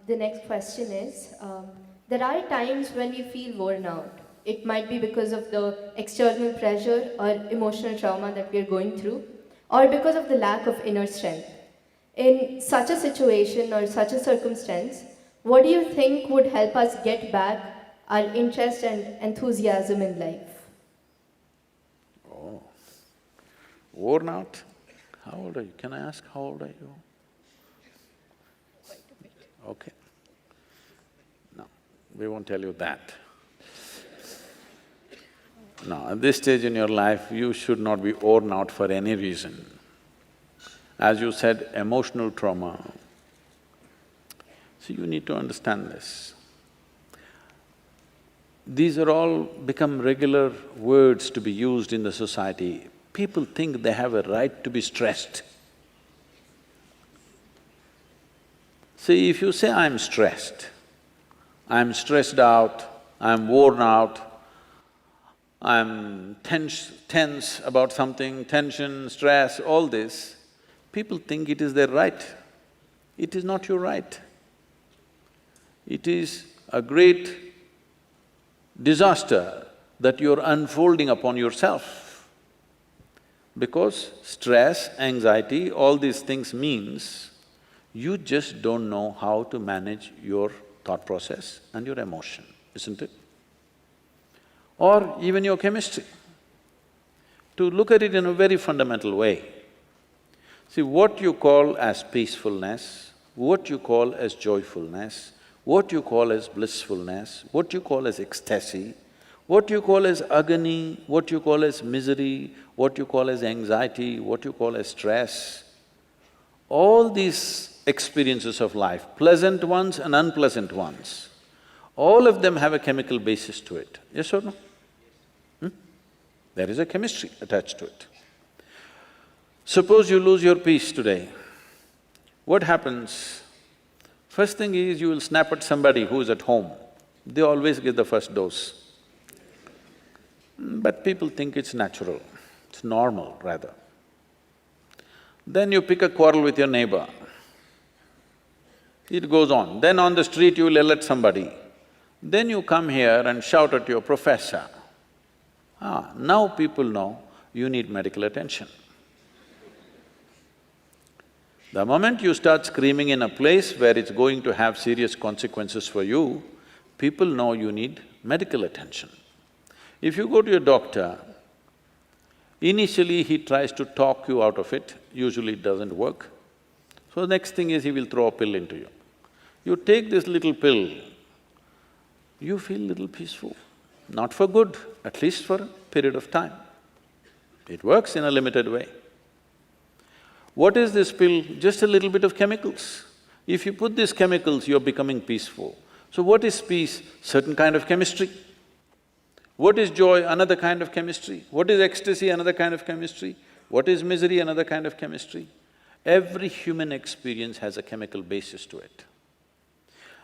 The next question is, there are times when we feel worn out. It might be because of the external pressure or emotional trauma that we are going through, or because of the lack of inner strength. In such a situation or such a circumstance, what do you think would help us get back our interest and enthusiasm in life? Oh, worn out? How old are you? Can I ask how old are you? Okay. No, we won't tell you that. No, at this stage in your life, you should not be worn out for any reason. As you said, emotional trauma. So you need to understand this. These are all become regular words to be used in the society. People think they have a right to be stressed. See, if you say, I'm stressed out, I'm worn out, I'm tense about something, tension, stress, all this, people think it is their right. It is not your right. It is a great disaster that you're unfolding upon yourself. Because stress, anxiety, all these things means you just don't know how to manage your thought process and your emotion, isn't it? Or even your chemistry. To look at it in a very fundamental way. See, what you call as peacefulness, what you call as joyfulness, what you call as blissfulness, what you call as ecstasy, what you call as agony, what you call as misery, what you call as anxiety, what you call as stress, all these experiences of life, pleasant ones and unpleasant ones, all of them have a chemical basis to it, yes or no? There is a chemistry attached to it. Suppose you lose your peace today, what happens? First thing is you will snap at somebody who is at home. They always give the first dose. But people think it's natural, it's normal rather. Then you pick a quarrel with your neighbor. It goes on. Then on the street you will yell at somebody. Then you come here and shout at your professor. Now people know you need medical attention. The moment you start screaming in a place where it's going to have serious consequences for you, people know you need medical attention. If you go to your doctor, initially he tries to talk you out of it, usually it doesn't work. So the next thing is he will throw a pill into you. You take this little pill, you feel little peaceful. Not for good, at least for a period of time. It works in a limited way. What is this pill? Just a little bit of chemicals. If you put these chemicals, you're becoming peaceful. So what is peace? Certain kind of chemistry. What is joy? Another kind of chemistry. What is ecstasy? Another kind of chemistry. What is misery? Another kind of chemistry. Every human experience has a chemical basis to it.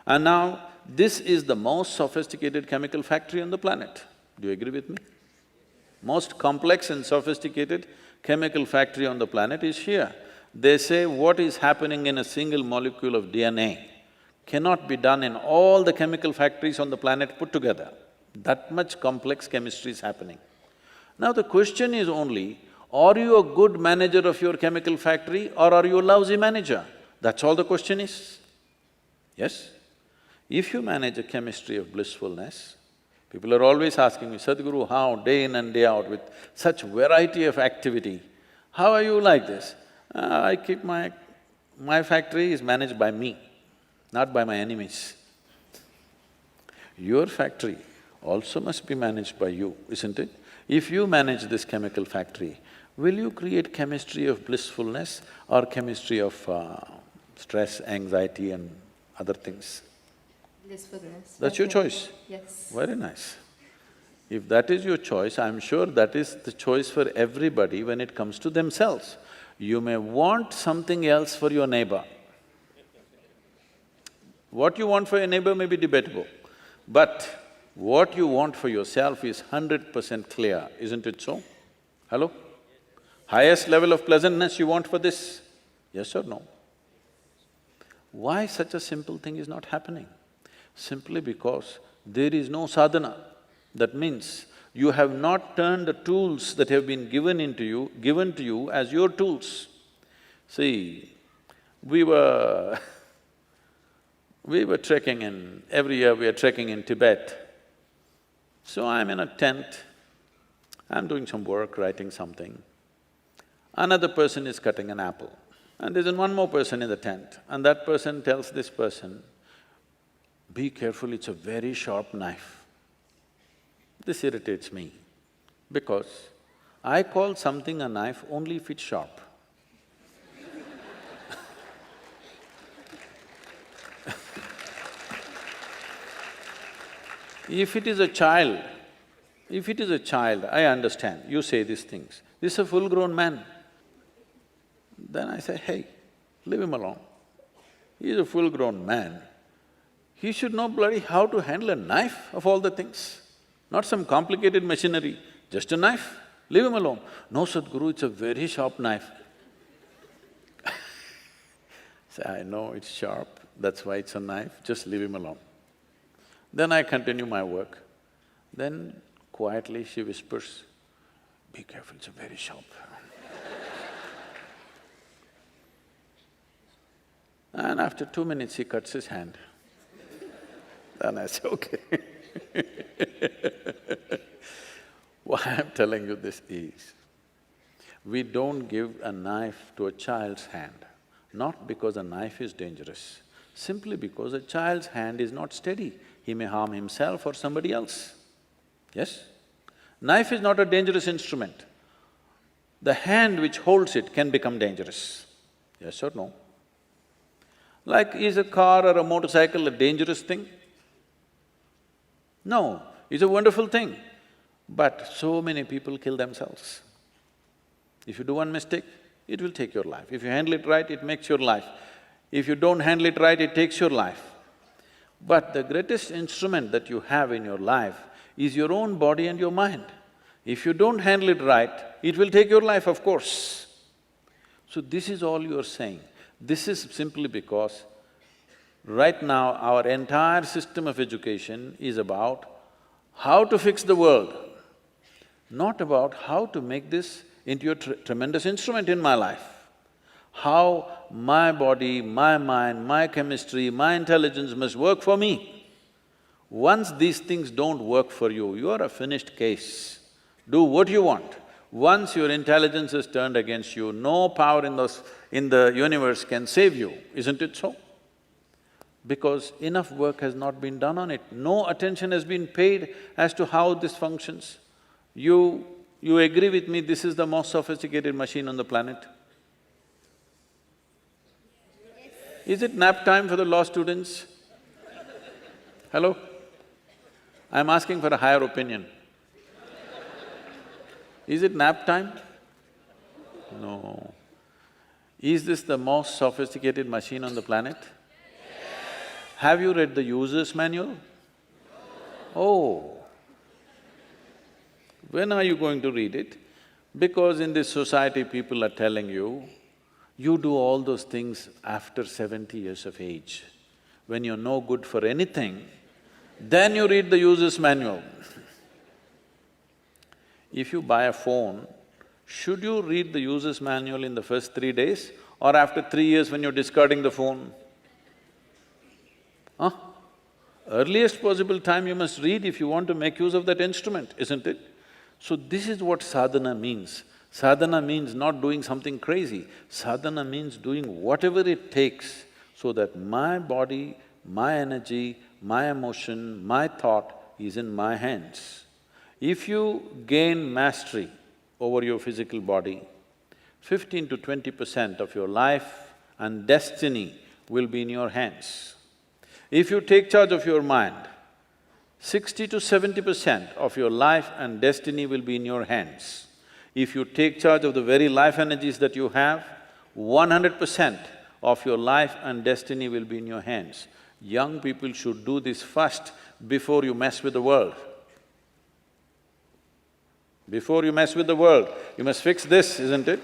And now, this is the most sophisticated chemical factory on the planet. Do you agree with me? Most complex and sophisticated chemical factory on the planet is here. They say what is happening in a single molecule of DNA cannot be done in all the chemical factories on the planet put together. That much complex chemistry is happening. Now the question is only, are you a good manager of your chemical factory or are you a lousy manager? That's all the question is. Yes? If you manage a chemistry of blissfulness, people are always asking me, Sadhguru, how day in and day out with such variety of activity, how are you like this? I keep my factory is managed by me, not by my enemies. Your factory also must be managed by you, isn't it? If you manage this chemical factory, will you create chemistry of blissfulness or chemistry of stress, anxiety and other things? Blissfulness. That's your choice? Yes. Very nice. If that is your choice, I'm sure that is the choice for everybody when it comes to themselves. You may want something else for your neighbor. What you want for your neighbor may be debatable, but what you want for yourself is 100% clear, isn't it so? Hello? Highest level of pleasantness you want for this, yes or no? Why such a simple thing is not happening? Simply because there is no sadhana. That means you have not turned the tools that have been given to you as your tools. See, we were we were trekking in… every year we are trekking in Tibet. So I'm in a tent, I'm doing some work, writing something. Another person is cutting an apple, and there's one more person in the tent, and that person tells this person, "Be careful, it's a very sharp knife." This irritates me, because I call something a knife only if it's sharp. If it is a child, I understand, you say these things. This is a full-grown man. Then I say, hey, leave him alone. He's a full-grown man. He should know bloody how to handle a knife of all the things, not some complicated machinery, just a knife, leave him alone. No, Sadhguru, it's a very sharp knife. Say, I know it's sharp, that's why it's a knife, just leave him alone. Then I continue my work. Then quietly she whispers, "Be careful, it's a very sharp." And after 2 minutes he cuts his hand. Then I say, okay. Why I'm telling you this is, we don't give a knife to a child's hand, not because a knife is dangerous, simply because a child's hand is not steady. He may harm himself or somebody else. Yes? Knife is not a dangerous instrument. The hand which holds it can become dangerous. Yes or no? Like, is a car or a motorcycle a dangerous thing? No, it's a wonderful thing. But so many people kill themselves. If you do one mistake, it will take your life. If you handle it right, it makes your life. If you don't handle it right, it takes your life. But the greatest instrument that you have in your life is your own body and your mind. If you don't handle it right, it will take your life, of course. So this is all you're saying. This is simply because right now our entire system of education is about how to fix the world, not about how to make this into a tremendous instrument in my life. How my body, my mind, my chemistry, my intelligence must work for me. Once these things don't work for you, you are a finished case. Do what you want. Once your intelligence is turned against you, no power in the universe can save you, isn't it so? Because enough work has not been done on it, no attention has been paid as to how this functions. You agree with me, this is the most sophisticated machine on the planet? Is it nap time for the law students? Hello? I'm asking for a higher opinion. Is it nap time? No. Is this the most sophisticated machine on the planet? Have you read the user's manual? Oh. When are you going to read it? Because in this society, people are telling you, you do all those things after 70 years of age. When you're no good for anything, then you read the user's manual. If you buy a phone, should you read the user's manual in the first 3 days or after 3 years when you're discarding the phone? Huh? Earliest possible time you must read if you want to make use of that instrument, isn't it? So this is what sadhana means. Sadhana means not doing something crazy. Sadhana means doing whatever it takes so that my body, my energy, my emotion, my thought is in my hands. If you gain mastery over your physical body, 15 to 20% of your life and destiny will be in your hands. If you take charge of your mind, 60 to 70% of your life and destiny will be in your hands. If you take charge of the very life energies that you have, 100% of your life and destiny will be in your hands. Young people should do this first before you mess with the world. Before you mess with the world, you must fix this, isn't it?